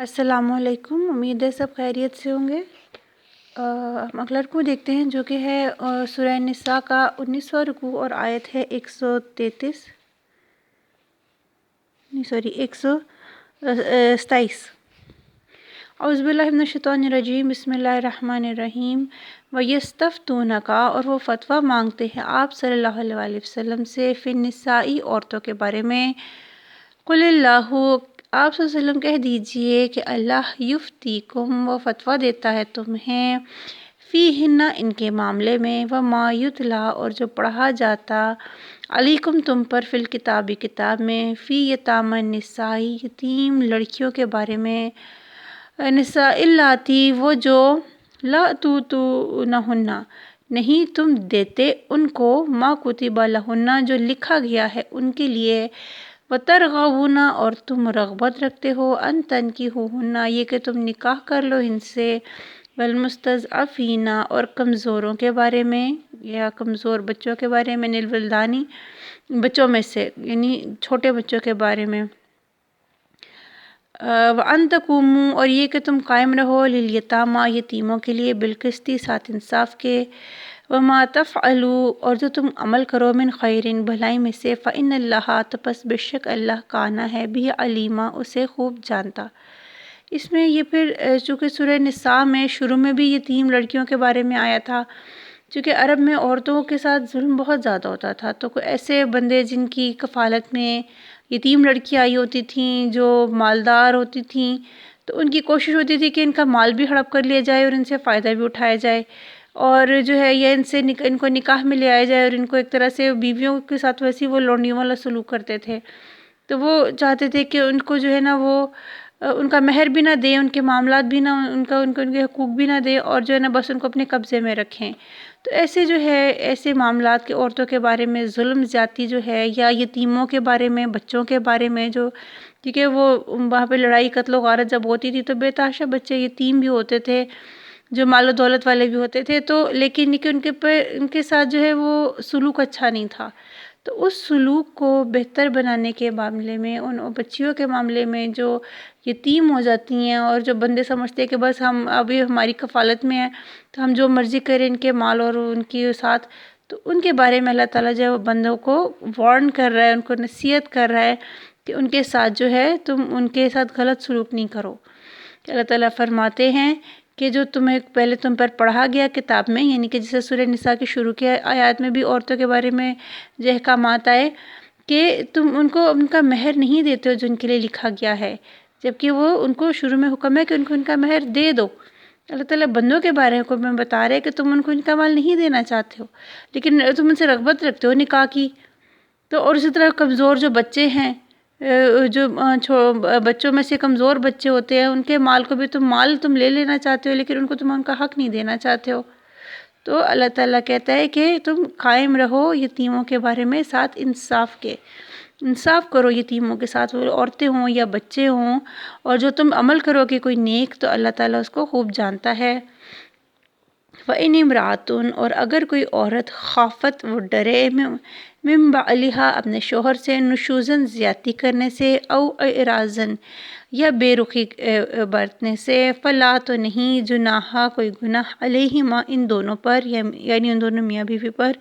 السلام علیکم، امید ہے سب خیریت سے ہوں گے۔ ہم اگلا رکوع دیکھتے ہیں جو کہ ہے سورہ نساء کا 19واں رکوع اور آیت ہے 127۔ اعوذ باللہ من الشیطان الرجیم، بسم اللہ الرحمن الرحیم۔ وَيَسْتَفْتُونَكَ، اور وہ فتویٰ مانگتے ہیں آپ صلی اللہ علیہ وسلم سے، فی النساء، عورتوں کے بارے میں۔ قل اللہ، آپ صلی اللہ علیہ وسلم کہہ دیجئے کہ اللہ یفتیکم، وہ فتویٰ دیتا ہے تمہیں، فیہن، ان کے معاملے میں، وما یتلا، اور جو پڑھا جاتا، علیکم تم پر، فی الکتاب، کتاب میں، فی یتامی النساء، یتیم لڑکیوں کے بارے میں، نساء اللاتی، وہ جو لا توتونہن، نہیں تم دیتے ان کو، ما کتب لہن، جو لکھا گیا ہے ان کے لیے، وترغبون، اور تم رغبت رکھتے ہو، ان تنکحوہن، یہ کہ تم نکاح کر لو ان سے، والمستضعفین، اور کمزوروں کے بارے میں، یا کمزور بچوں کے بارے میں، الولدانی، بچوں میں سے، یعنی چھوٹے بچوں کے بارے میں، وَأَن تَقُومُوا، اور یہ کہ تم قائم رہو، لِلْيَتَامَى، یتیموں کے لیے، بالقسط، ساتھ انصاف کے، وَمَا تَفْعَلُوا، اور جو تم عمل کرو، من خیر، بھلائی میں سے، فَإِنَّ اللَّهَ، تو پس بے شک اللہ، کانا ہے، بھی علیما، اسے خوب جانتا۔ اس میں یہ پھر چونکہ سورہ نساء میں شروع میں بھی یتیم لڑکیوں کے بارے میں آیا تھا، چونکہ عرب میں عورتوں کے ساتھ ظلم بہت زیادہ ہوتا تھا، تو کوئی ایسے بندے جن کی کفالت میں یتیم لڑکیاں آئی ہوتی تھیں، جو مالدار ہوتی تھیں، تو ان کی کوشش ہوتی تھی کہ ان کا مال بھی ہڑپ کر لیا جائے اور ان سے فائدہ بھی اٹھایا جائے، اور جو ہے یہ ان کو نکاح میں لے آیا جائے، اور ان کو ایک طرح سے بیویوں کے ساتھ ویسے وہ لونڈیوں والا سلوک کرتے تھے۔ تو وہ چاہتے تھے کہ ان کو جو ہے نا وہ ان کا مہر بھی نہ دیں، ان کے معاملات بھی نہ، ان کے حقوق بھی نہ دیں، اور جو ہے نا بس ان کو اپنے قبضے میں رکھیں۔ تو ایسے جو ہے ایسے معاملات کے عورتوں کے بارے میں ظلم زیادتی جو ہے، یا یتیموں کے بارے میں، بچوں کے بارے میں، جو کیونکہ وہ وہاں پہ لڑائی قتل و غارت جب ہوتی تھی تو بے تحاشا بچے یتیم بھی ہوتے تھے، جو مال و دولت والے بھی ہوتے تھے، تو لیکن ان کے ساتھ جو ہے وہ سلوک اچھا نہیں تھا۔ تو اس سلوک کو بہتر بنانے کے معاملے میں، ان بچیوں کے معاملے میں جو یتیم ہو جاتی ہیں، اور جو بندے سمجھتے ہیں کہ بس ہم ابھی ہماری کفالت میں ہیں تو ہم جو مرضی کریں ان کے مال اور ان کے ساتھ، تو ان کے بارے میں اللہ تعالیٰ جو ہے وہ بندوں کو وارن کر رہا ہے، ان کو نصیحت کر رہا ہے کہ ان کے ساتھ جو ہے تم ان کے ساتھ غلط سلوک نہیں کرو۔ کہ اللہ تعالیٰ فرماتے ہیں کہ جو تمہیں پہلے تم پر پڑھا گیا کتاب میں، یعنی کہ جیسے سورہ نساء کی شروع کی آیات میں بھی عورتوں کے بارے میں جو احکامات آئے کہ تم ان کو ان کا مہر نہیں دیتے ہو جو ان کے لیے لکھا گیا ہے، جبکہ وہ ان کو شروع میں حکم ہے کہ ان کو ان کا مہر دے دو۔ اللہ تعالیٰ بندوں کے بارے میں بتا رہے کہ تم ان کو ان کا مال نہیں دینا چاہتے ہو، لیکن تم ان سے رغبت رکھتے ہو نکاح کی۔ تو اور اسی طرح کمزور جو بچے ہیں، جو بچوں میں سے کمزور بچے ہوتے ہیں، ان کے مال کو بھی تم لے لینا چاہتے ہو، لیکن ان کو تم ان کا حق نہیں دینا چاہتے ہو۔ تو اللہ تعالیٰ کہتا ہے کہ تم قائم رہو یتیموں کے بارے میں، ساتھ انصاف کے، انصاف کرو یتیموں کے ساتھ، وہ عورتیں ہوں یا بچے ہوں، اور جو تم عمل کرو کہ کوئی نیک، تو اللہ تعالیٰ اس کو خوب جانتا ہے۔ وَإِنِ امْرَأَةٌ، اور اگر کوئی عورت، خافت، وہ ڈرے، من بعلہا، اپنے شوہر سے، نشوزن، زیادتی کرنے سے، او اعراضن، یا بے رخی برتنے سے، فلا، تو نہیں، جناح، کوئی گناہ، علیہما، ان دونوں پر، یعنی ان دونوں میاں بیوی پر،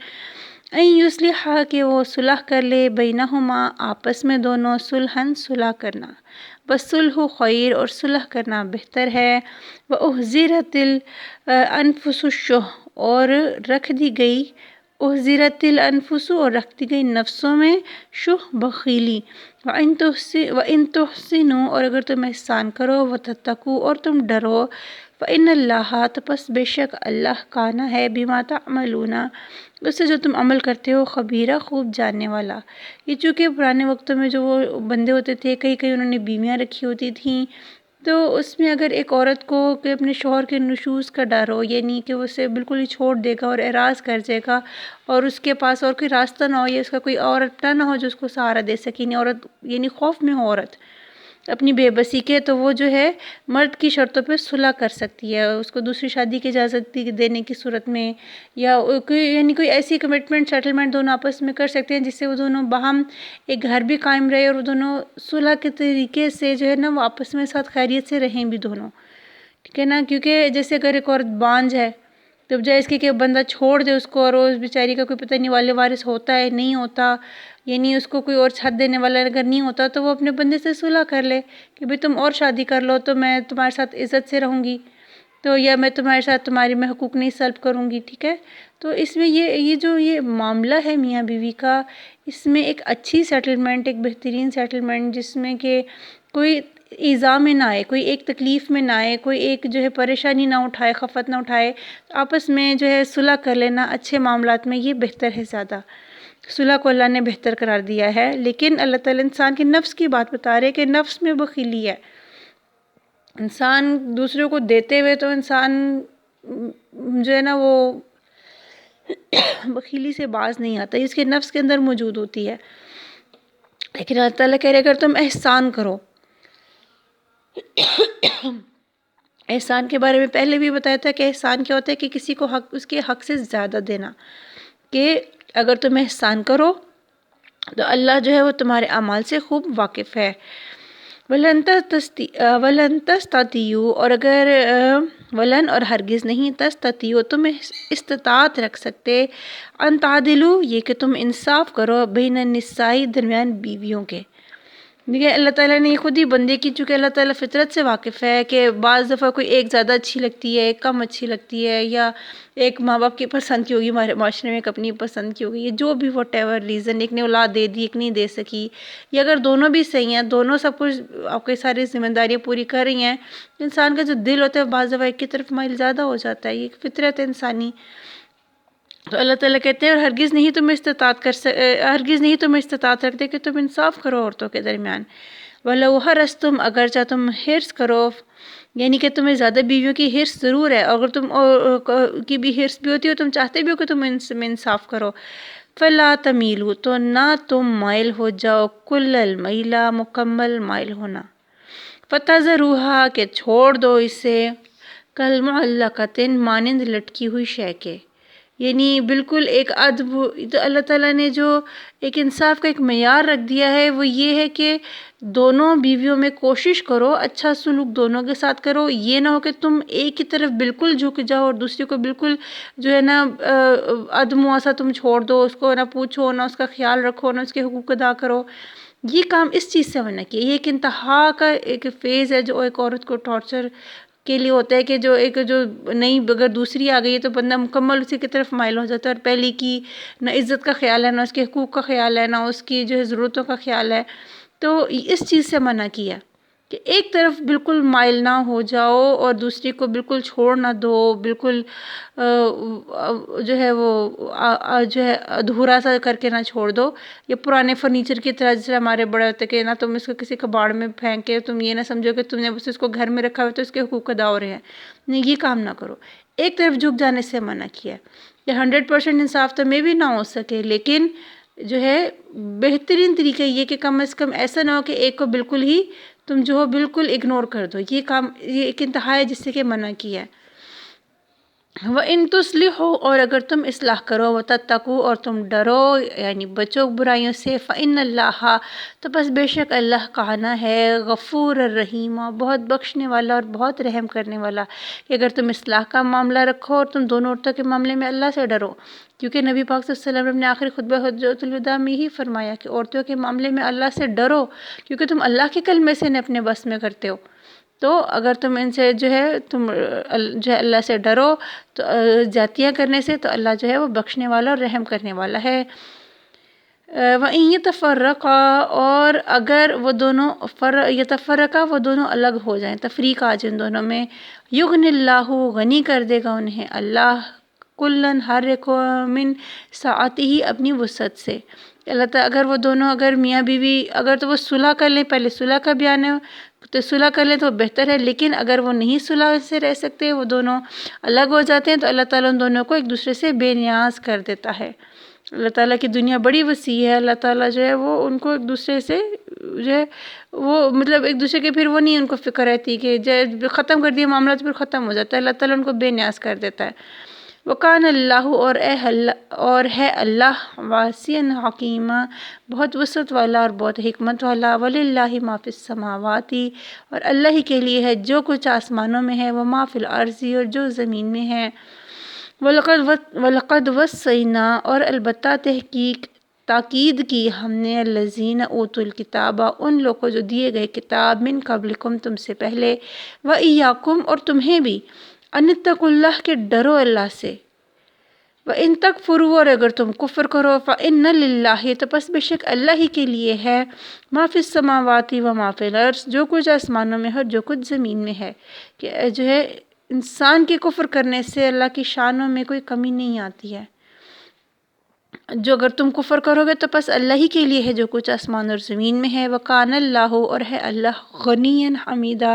ان یصلحا، کہ وہ صلح کر لے، بینہما، آپس میں دونوں، صلحاً، صلح کرنا، والصلح خیر، اور صلح کرنا بہتر ہے، وَأُحْضِرَتِ الْأَنفُسُ الشُّحَّ، اور رکھ دی گئی، احضرت الانفس، اور رکھ دی گئی نفسوں میں، شح، بخیلی، وَإِن تُحْسِنُوا، اور اگر تم احسان کرو، وَتَتَّقُوا، اور تم ڈرو، فَإِنَّ اللَّهَ، تو پس بے شک اللہ، کانا ہے، بِمَا تَعْمَلُونَ، اس سے جو تم عمل کرتے ہو، خبیرہ، خوب جاننے والا۔ یہ چونکہ پرانے وقتوں میں جو وہ بندے ہوتے تھے، کئی انہوں نے بیویاں رکھی ہوتی تھیں، تو اس میں اگر ایک عورت کو کہ اپنے شوہر کے نشوز کا ڈر ہو، یعنی کہ وہ اسے بالکل ہی چھوڑ دے گا اور اعراض کر جائے گا، اور اس کے پاس اور کوئی راستہ نہ ہو، یا اس کا کوئی اور نہ ہو جو اس کو سہارا دے سکے، یعنی عورت، یعنی خوف میں ہو عورت، اپنی بے بسی کے تو وہ جو ہے مرد کی شرطوں پہ صلح کر سکتی ہے، اس کو دوسری شادی کی اجازت دینے کی صورت میں، یا یعنی کوئی ایسی کمٹمنٹ سیٹلمنٹ دونوں آپس میں کر سکتے ہیں جس سے وہ دونوں باہم ایک گھر بھی قائم رہے اور وہ دونوں صلح کے طریقے سے جو ہے نا وہ آپس میں ساتھ خیریت سے رہیں بھی دونوں، ٹھیک ہے نا۔ کیونکہ جیسے اگر ایک عورت بانجھ ہے تو بجائے اس کے کہ بندہ چھوڑ دے اس کو اور اس بیچاری کا کوئی پتہ نہیں والے وارث ہوتا ہے نہیں ہوتا، یعنی اس کو کوئی اور چھت دینے والا اگر نہیں ہوتا تو وہ اپنے بندے سے صلح کر لے کہ بھئی تم اور شادی کر لو تو میں تمہارے ساتھ عزت سے رہوں گی، تو یا میں تمہارے ساتھ میں حقوق نہیں سلب کروں گی، ٹھیک ہے۔ تو اس میں یہ جو یہ معاملہ ہے میاں بیوی کا، اس میں ایک اچھی سیٹلمنٹ، ایک بہترین سیٹلمنٹ جس میں کہ کوئی ایذا میں نہ آئے، کوئی ایک تکلیف میں نہ آئے، کوئی ایک جو ہے پریشانی نہ اٹھائے، خفت نہ اٹھائے، آپس میں جو ہے صلح کر لینا اچھے معاملات میں یہ بہتر ہے زیادہ۔ صلح کو اللہ نے بہتر قرار دیا ہے، لیکن اللہ تعالیٰ انسان کے نفس کی بات بتا رہے کہ نفس میں بخیلی ہے، انسان دوسروں کو دیتے ہوئے تو انسان جو ہے نا وہ بخیلی سے باز نہیں آتا، اس کے نفس کے اندر موجود ہوتی ہے، لیکن اللہ تعالیٰ کہہ رہے اگر تم احسان کرو، احسان کے بارے میں پہلے بھی بتایا تھا کہ احسان کیا ہوتا ہے کہ کسی کو حق اس کے حق سے زیادہ دینا، کہ اگر تم احسان کرو تو اللہ جو ہے وہ تمہارے اعمال سے خوب واقف ہے۔ وَلَن تَسْتَطِيعُوا، اور اگر ولن اور ہرگز نہیں تستطیعوا تم استطاعت رکھ سکتے، ان تعدلوا یہ کہ تم انصاف کرو، بین النساء درمیان بیویوں کے۔ دیکھیں اللہ تعالیٰ نے خود ہی بندے کی، چونکہ اللہ تعالیٰ فطرت سے واقف ہے کہ بعض دفعہ کوئی ایک زیادہ اچھی لگتی ہے، ایک کم اچھی لگتی ہے، یا ایک ماں باپ کی پسند کی ہوگی، ہمارے معاشرے میں ایک اپنی پسند کی ہوگی، یہ جو بھی واٹ ایور ریزن، ایک نے اولاد دے دی ایک نہیں دے سکی، یا اگر دونوں بھی صحیح ہیں، دونوں سب کچھ آپ کی ساری ذمہ داریاں پوری کر رہی ہیں، انسان کا جو دل ہوتا ہے بعض دفعہ ایک کی طرف مائل زیادہ ہو جاتا ہے، یہ ایک فطرت ہے انسانی۔ تو اللہ تعالیٰ کہتے ہیں اور ہرگز نہیں تم استطاعت رکھتے کہ تم انصاف کرو عورتوں کے درمیان۔ وَلَوْ حَرَصْتُمْ اگرچہ تم حرص کرو، یعنی کہ تمہیں زیادہ بیویوں کی حرص ضرور ہے، اگر تم کی بھی حرص بھی ہوتی ہو تم چاہتے بھی ہو کہ تم ان میں انصاف کرو، فَلَا تَمِيلُوا تو نہ تم مائل ہو جاؤ، كُلَّ الْمَيْلَ مکمل مائل ہونا، فَتَذَرُوهَا کہ چھوڑ دو اسے، كَالْمُعَلَّقَةٍ مانند لٹکی ہوئی شے کے، یعنی بالکل ایک ادب۔ تو اللہ تعالیٰ نے جو ایک انصاف کا ایک معیار رکھ دیا ہے وہ یہ ہے کہ دونوں بیویوں میں کوشش کرو، اچھا سلوک دونوں کے ساتھ کرو، یہ نہ ہو کہ تم ایک کی طرف بالکل جھک جاؤ اور دوسری کو بالکل جو ہے نا ادموا سا تم چھوڑ دو، اس کو نہ پوچھو، نہ اس کا خیال رکھو، نہ اس کے حقوق ادا کرو۔ یہ کام اس چیز سے منع کیا، یہ ایک انتہا کا ایک فیز ہے جو ایک عورت کو ٹارچر کے لیے ہوتا ہے، کہ جو نہیں اگر دوسری آ گئی ہے تو بندہ مکمل اسی کی طرف مائل ہو جاتا ہے، اور پہلی کی نہ عزت کا خیال ہے، نہ اس کے حقوق کا خیال ہے، نہ اس کی جو ہے ضرورتوں کا خیال ہے۔ تو اس چیز سے منع کیا کہ ایک طرف بالکل مائل نہ ہو جاؤ اور دوسری کو بالکل چھوڑ نہ دو، بالکل جو ہے وہ جو ہے ادھورا سا کر کے نہ چھوڑ دو، یا پرانے فرنیچر کی طرح جس طرح ہمارے بڑے ہوتے کہ نہ تم اس کو کسی کباڑ میں پھینکے، تم یہ نہ سمجھو کہ تم نے بس اس کو گھر میں رکھا ہوا تو اس کے حقوق ادا ہو رہے ہیں، نہیں یہ کام نہ کرو، ایک طرف جھک جانے سے منع کیا۔ یا 100% انصاف تو میں بھی نہ ہو سکے، لیکن جو ہے بہترین طریقہ یہ کہ کم از کم ایسا نہ ہو کہ ایک کو بالکل ہی تم جو ہو بالکل اگنور کر دو، یہ کام یہ ایک انتہا ہے جس سے کہ منع کیا ہے۔ وَإِن تُصْلِحُوا اور اگر تم اصلاح کرو، وَتَتَّقُوا اور تم ڈرو یعنی بچو برائیوں سے، فَإِنَّ اللَّهَ تو بس بے شک اللہ کہنا ہے، غفور الرحیم بہت بخشنے والا اور بہت رحم کرنے والا، کہ اگر تم اصلاح کا معاملہ رکھو اور تم دونوں عورتوں کے معاملے میں اللہ سے ڈرو، کیونکہ نبی پاک صلی اللہ علیہ وسلم نے آخری خطبہ حجۃ الوداع میں ہی فرمایا کہ عورتوں کے معاملے میں اللہ سے ڈرو، کیونکہ تم اللہ کے کلمے سے اپنے بس میں کرتے ہو، تو اگر تم ان سے جو ہے تم جو ہے اللہ سے ڈرو تو زیادتیاں کرنے سے، تو اللہ جو ہے وہ بخشنے والا اور رحم کرنے والا ہے۔ وَإِن يَتَفَرَّقَا اور اگر وہ دونوں یتفرقا وہ دونوں الگ ہو جائیں، تفریق آ جائے ان دونوں میں، یغنی اللہ غنی کر دے گا انہیں اللہ، کلن ہر ایک کو من سعتہ اپنی وسعت سے، اللہ تعالیٰ اگر وہ دونوں اگر میاں بیوی اگر تو وہ صلح کر لیں، پہلے صلح کا بیان ہے تو صلح کر لیں تو بہتر ہے، لیکن اگر وہ نہیں صلح سے رہ سکتے، وہ دونوں الگ ہو جاتے ہیں، تو اللہ تعالیٰ ان دونوں کو ایک دوسرے سے بے نیاز کر دیتا ہے۔ اللہ تعالیٰ کی دنیا بڑی وسیع ہے. اللہ تعالیٰ جو ہے وہ ان کو ایک دوسرے سے جو ہے وہ مطلب ایک دوسرے کے پھر وہ نہیں ان کو فکر رہتی کہ جب ختم کر دیا معاملہ تو پھر ختم ہو جاتا ہے. اللہ تعالیٰ ان کو بے نیاز کر دیتا ہے. وَقَانَ اللَّهُ اور ہے اللہ واسعاً حکیمہ بہت وسعت والا اور بہت حکمت والا. وَلِلَّهِ مَا فِي السَّمَاوَاتِ اور اللہ ہی کے لیے ہے جو کچھ آسمانوں میں ہے. وَمَا فِي الْأَرْضِ اور جو زمین میں ہے. وَلَقَدْ وَصَّيْنَا اور البتہ تاکید کی ہم نے الذین اوتوا الکتاب ان لوگوں کو جو دیے گئے کتاب من قبلکم تم سے پہلے وَإِيَّاكُمْ اور تمہیں بھی ان اتقوا اللہ کے ڈرو اللہ سے. وَإِن تَكْفُرُوا اور اگر تم کفر کرو فَإِنَّ لِلَّهِ تو پس بے شک اللہ ہی کے لیے ہے مَا فِي السَّمَاوَاتِ وَمَا فِي الْأَرْضِ جو کچھ آسمانوں میں ہے اور جو کچھ زمین میں ہے. کہ جو ہے انسان کے کفر کرنے سے اللہ کی شانوں میں کوئی کمی نہیں آتی ہے. جو اگر تم کفر کرو گے تو پس اللہ ہی کے لیے ہے جو کچھ آسمان اور زمین میں ہے. وَقَانَ اللَّهُ اور ہے اللہ غنیًا حمیدہ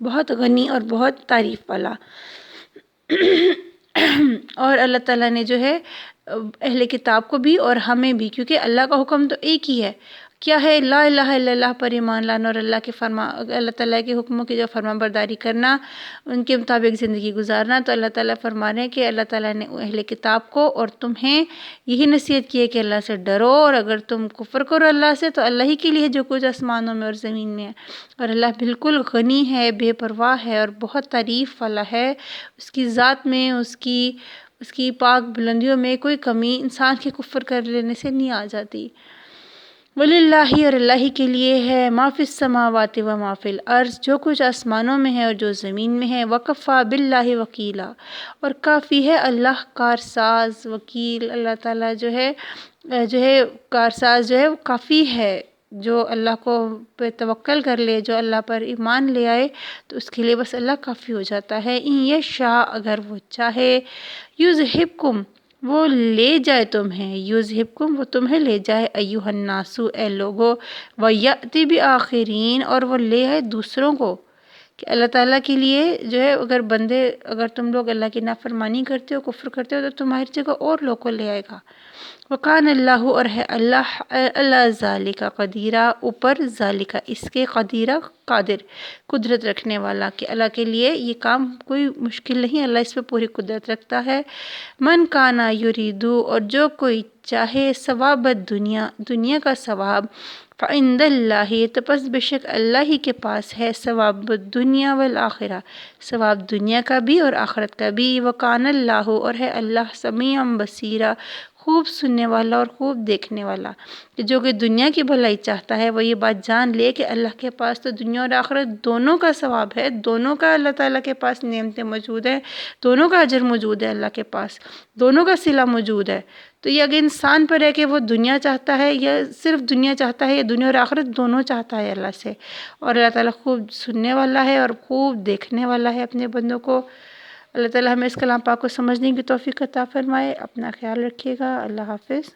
بہت غنی اور بہت تعریف والا. اور اللہ تعالیٰ نے جو ہے اہل کتاب کو بھی اور ہمیں بھی کیونکہ اللہ کا حکم تو ایک ہی ہے کیا ہے لا الہ الا اللہ پر ایمان لانا اور اللہ تعالیٰ کے حکموں کی جو فرما برداری کرنا ان کے مطابق زندگی گزارنا. تو اللہ تعالیٰ فرما رہے ہیں کہ اللہ تعالیٰ نے اہل کتاب کو اور تمہیں یہی نصیحت کی ہے کہ اللہ سے ڈرو اور اگر تم کفر کرو اللہ سے تو اللہ ہی کے لیے جو کچھ آسمانوں میں اور زمین میں ہے. اور اللہ بالکل غنی ہے بے پرواہ ہے اور بہت تعریف والا ہے. اس کی ذات میں اس کی پاک بلندیوں میں کوئی کمی انسان کے کفر کر لینے سے نہیں آ جاتی. وَلِلَّهِ اور اللہ ہی کے لیے ہے مَا فِي السَّمَاوَاتِ وَمَا فِي الْأَرْضِ جو کچھ آسمانوں میں ہے اور جو زمین میں ہے. وَكَفَىٰ بِاللَّهِ وَكِيلًا اور کافی ہے اللہ کارساز وکیل. اللہ تعالیٰ جو ہے کارساز جو ہے وہ کافی ہے. جو اللہ کو پہ توکل کر لے جو اللہ پر ایمان لے آئے تو اس کے لیے بس اللہ کافی ہو جاتا ہے. اِن یشاء اگر وہ چاہے یُذْہِبْکُم وہ لے جائے تمہیں یُذْہِبْکُم وہ تمہیں لے جائے ایھا الناس اے لوگو وَیَأْتِ بِآخرین اور وہ لے آئے دوسروں کو. کہ اللہ تعالیٰ کے لیے جو ہے اگر تم لوگ اللہ کی نافرمانی کرتے ہو کفر کرتے ہو تو تمہاری جگہ اور لوگ کو لے آئے گا. وَقَانَ اللہ اور ہے اللہ ذَلِکَ قدیرہ اوپر ذَلِکَ اس کے قدیرہ قادر قدرت رکھنے والا. کہ اللہ کے لیے یہ کام کوئی مشکل نہیں اللہ اس پہ پوری قدرت رکھتا ہے. من کانا یریدو اور جو کوئی چاہے ثواب دنیا کا ثواب فعند اللہ تو پس بے شک اللہ ہی کے پاس ہے ثواب دنیا والآخرہ ثواب دنیا کا بھی اور آخرت کا بھی. وَقَانَ اللہ اور ہے اللہ سمیعا بصیرا خوب سننے والا اور خوب دیکھنے والا. کہ جو کہ دنیا کی بھلائی چاہتا ہے وہ یہ بات جان لے کہ اللہ کے پاس تو دنیا اور آخرت دونوں کا ثواب ہے. دونوں کا اللہ تعالیٰ کے پاس نعمتیں موجود ہیں دونوں کا اجر موجود ہے اللہ کے پاس دونوں کا صلہ موجود ہے. تو یہ اگر انسان پر ہے کہ وہ دنیا چاہتا ہے یا صرف دنیا چاہتا ہے یا دنیا اور آخرت دونوں چاہتا ہے اللہ سے. اور اللہ تعالیٰ خوب سننے والا ہے اور خوب دیکھنے والا ہے اپنے بندوں کو. اللہ تعالیٰ ہمیں اس کلام پاک کو سمجھنے کی توفیق عطا فرمائے. اپنا خیال رکھیے گا. اللہ حافظ.